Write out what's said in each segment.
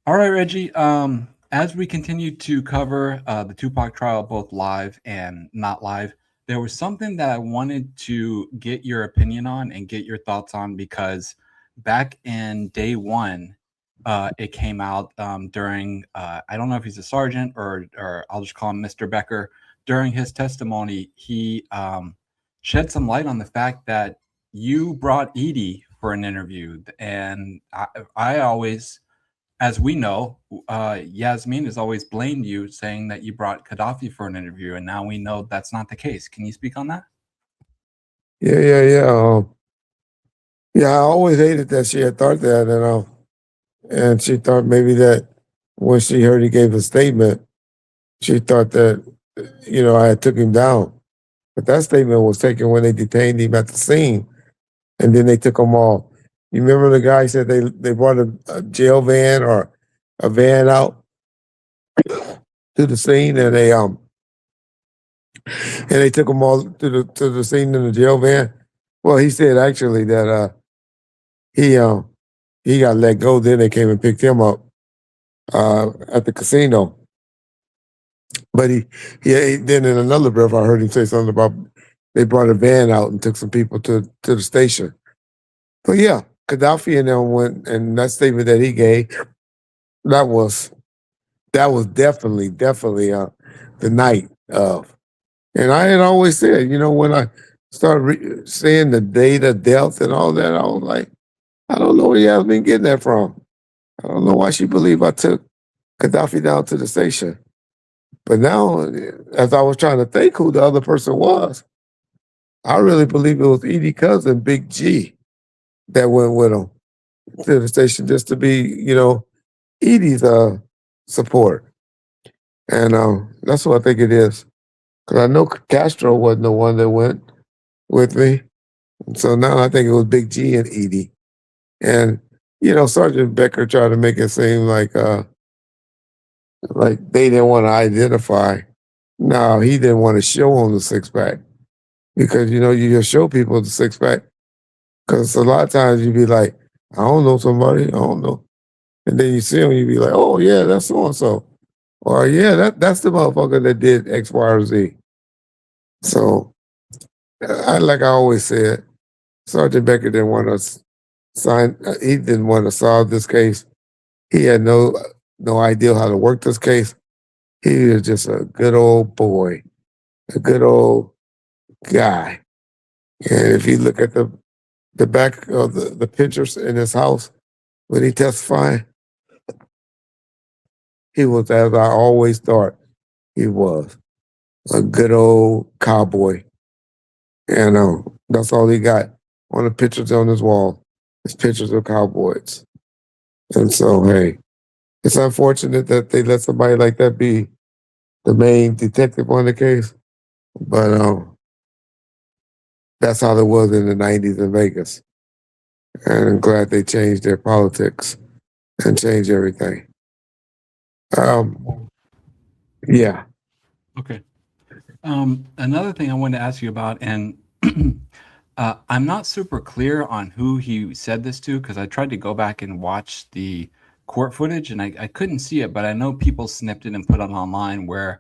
All right, Reggie. As we continue to cover the Tupac trial, both live and not live, there was something that I wanted to get your opinion on and get your thoughts on because back in day one, it came out during, I don't know if he's a sergeant or I'll just call him Mr. Becker. During his testimony, he shed some light on the fact that you brought Edie for an interview. And I always, as we know, Yasmin has always blamed you, saying that you brought Kadafi for an interview, and now we know that's not the case. Can you speak on that? Yeah. Yeah, I always hated that she had thought that, and she thought maybe that when she heard he gave a statement, she thought that I had took him down. But that statement was taken when they detained him at the scene, and then they took him off. You remember the guy said they brought a jail van or a van out to the scene, and they took him all to the scene in the jail van. Well, he said actually that he he got let go. Then they came and picked him up at the casino. But then in another breath, I heard him say something about they brought a van out and took some people to the station. But yeah, Gaddafi and them went, and that statement that he gave, that was definitely the night of. And I had always said, when I started seeing the date of death and all that, I was like, I don't know where you have been getting that from. I don't know why she believed I took Gaddafi down to the station. But now, as I was trying to think who the other person was, I really believe it was Edie cousin, Big G, that went with him to the station just to be, Edie's support. And that's what I think it is. Because I know Castro wasn't the one that went with me. So now I think it was Big G and Edie. And, Sergeant Becker tried to make it seem like they didn't want to identify. No, he didn't want to show them the six pack because you just show people the six pack because a lot of times you be like, I don't know somebody, I don't know, and then you see them, you be like, oh yeah, that's so and so, or yeah, that's the motherfucker that did X, Y, or Z. So like I always said, Sergeant Becker didn't want us sign. He didn't want to solve this case. He had no idea how to work this case. He was just a good old boy, a good old guy. And if you look at the back of the pictures in his house when he testified, he was as I always thought he was, a good old cowboy. And that's all he got on the pictures on his wall, is pictures of cowboys. And so, hey, it's unfortunate that they let somebody like that be the main detective on the case, but that's how it was in the 90s in Vegas. And I'm glad they changed their politics and changed everything. Um, yeah. Okay. Another thing I wanted to ask you about, and I'm not super clear on who he said this to because I tried to go back and watch the court footage and I couldn't see it, but I know people snipped it and put it online where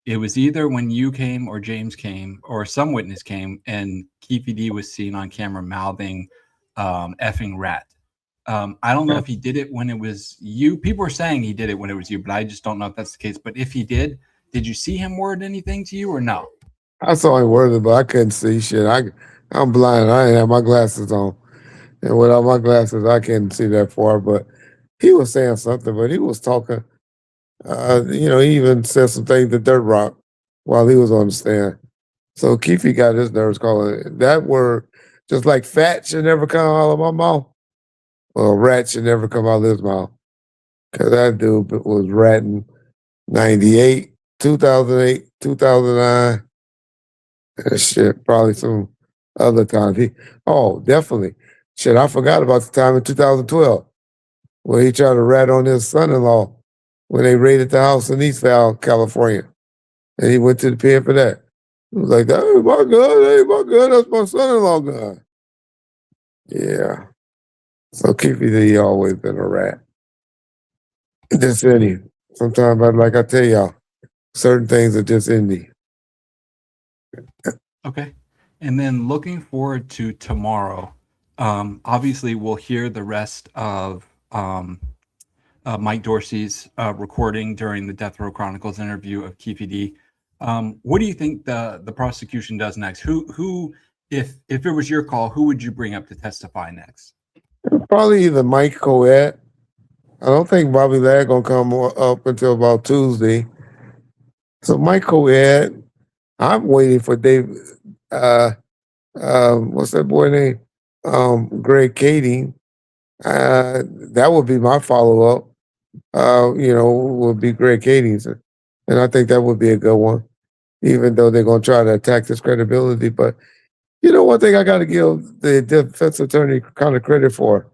it was either when you came or James came or some witness came and Keefe D was seen on camera mouthing effing rat. I don't know if he did it when it was you. People are saying he did it when it was you, but I just don't know if that's the case. But if he did you see him word anything to you or no? I saw him working, but I couldn't see shit. I'm blind. I didn't have my glasses on. And without my glasses, I couldn't see that far. But he was saying something, but he was talking. He even said some things to Dirt Rock while he was on the stand. So Keefe got his nerves calling it. That word, just like fat should never come out of my mouth. Well, rat should never come out of his mouth. Because that dude was ratting 98, 2008, 2009, and shit, probably some other times. Definitely. Shit, I forgot about the time in 2012 where he tried to rat on his son-in-law when they raided the house in East Val, California. And he went to the pen for that. He was like, that ain't my gun, that ain't my gun, that's my son-in-law gun. Yeah. So Keefe, he always been a rat. Just in you. Sometimes, like I tell y'all, certain things are just in me. Okay. And then looking forward to tomorrow. Obviously, we'll hear the rest of Mike Dorsey's recording during the Death Row Chronicles interview of Keefe. What do you think the prosecution does next? Who, if it was your call, who would you bring up to testify next? Probably either Mike Coed. I don't think Bobby Ladd gonna come up until about Tuesday. So Mike Coed, I'm waiting for Dave. Uh, what's that boy name? Greg Kading. That would be my follow up. Would be Greg Kading's, and I think that would be a good one. Even though they're gonna try to attack his credibility, but one thing I got to give the defense attorney kind of credit for.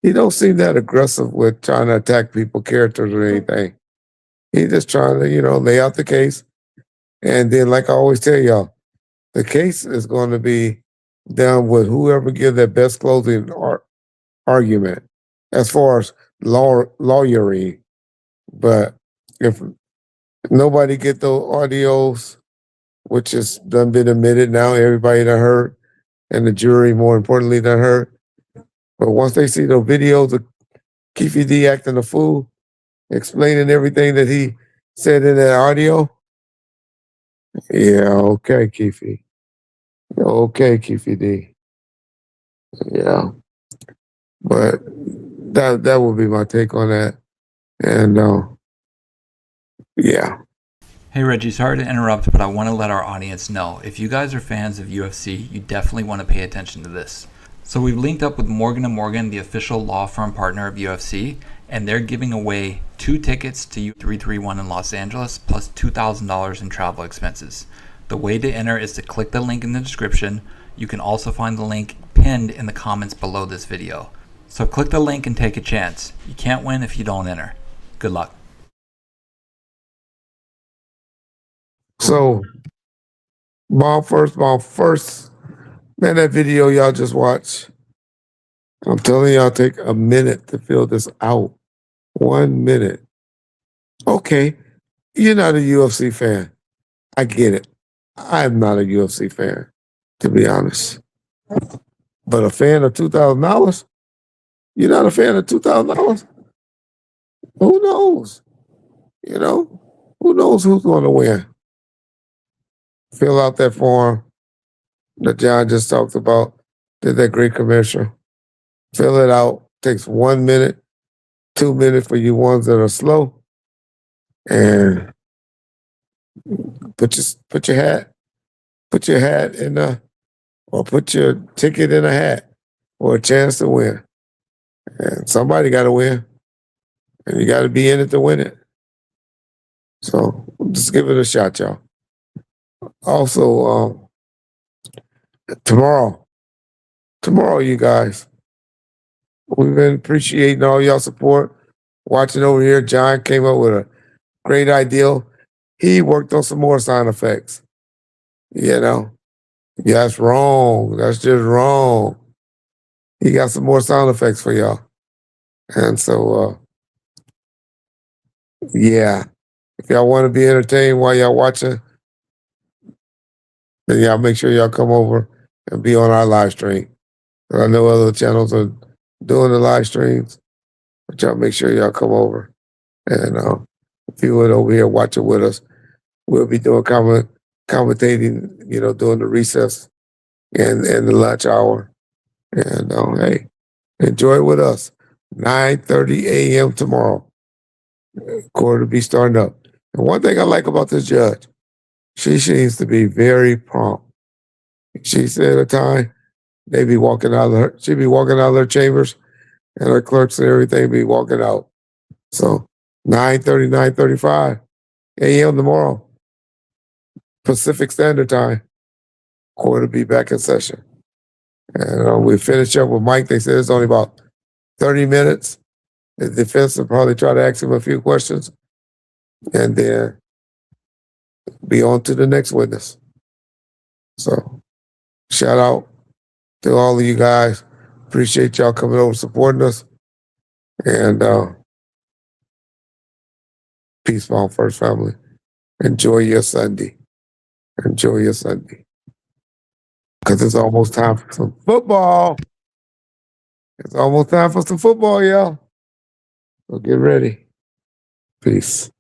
He don't seem that aggressive with trying to attack people's characters or anything. He's just trying to, lay out the case. And then, like I always tell y'all, the case is going to be done with whoever gives their best closing argument as far as lawyering. But if nobody get those audios, which has done been admitted now, everybody that heard, and the jury, more importantly, that heard. But once they see those videos of Keefe D acting a fool, explaining everything that he said in that audio, yeah, okay, Keefe. Okay, Keefe D. Yeah. But that would be my take on that. And yeah. Hey Reggie, sorry to interrupt, but I want to let our audience know if you guys are fans of UFC, you definitely want to pay attention to this. So we've linked up with Morgan & Morgan, the official law firm partner of UFC, and they're giving away 2 tickets to U331 in Los Angeles plus $2,000 in travel expenses. The way to enter is to click the link in the description. You can also find the link pinned in the comments below this video. So click the link and take a chance. You can't win if you don't enter. Good luck. So, ball first, man, that video y'all just watched. I'm telling y'all, take a minute to fill this out. 1 minute. Okay, you're not a UFC fan. I get it. I'm not a UFC fan, to be honest. But a fan of $2,000? You're not a fan of $2,000? Who knows? Who knows who's going to win? Fill out that form that John just talked about. Did that great commercial. Fill it out. Takes 1 minute, 2 minutes for you ones that are slow. And put your hat in or put your ticket in a hat for a chance to win. And somebody got to win, and you got to be in it to win it. So just give it a shot, y'all. Also, tomorrow, you guys, we've been appreciating all y'all support. Watching over here, John came up with a great idea. He worked on some more sound effects. That's wrong. That's just wrong. He got some more sound effects for y'all. And so, yeah, if y'all want to be entertained while y'all watching, then y'all make sure y'all come over and be on our live stream. I know other channels are doing the live streams, but y'all make sure y'all come over. And if you would over here watch it with us, we'll be doing commentating, during the recess and the lunch hour. And hey, enjoy it with us. 9:30 a.m. tomorrow. Court will be starting up. And one thing I like about this judge, she seems to be very prompt. She said a time they be walking out of her, she'd be walking out of their chambers, and her clerks and everything be walking out. So 9:30, 9:35 a.m. tomorrow, Pacific Standard Time. Court will be back in session. And we finish up with Mike. They said it's only about 30 minutes. The defense will probably try to ask him a few questions and then be on to the next witness. So shout out to all of you guys. Appreciate y'all coming over supporting us. And Peace, my first family. Enjoy your Sunday. Enjoy your Sunday. Because it's almost time for some football. It's almost time for some football, y'all. So get ready. Peace.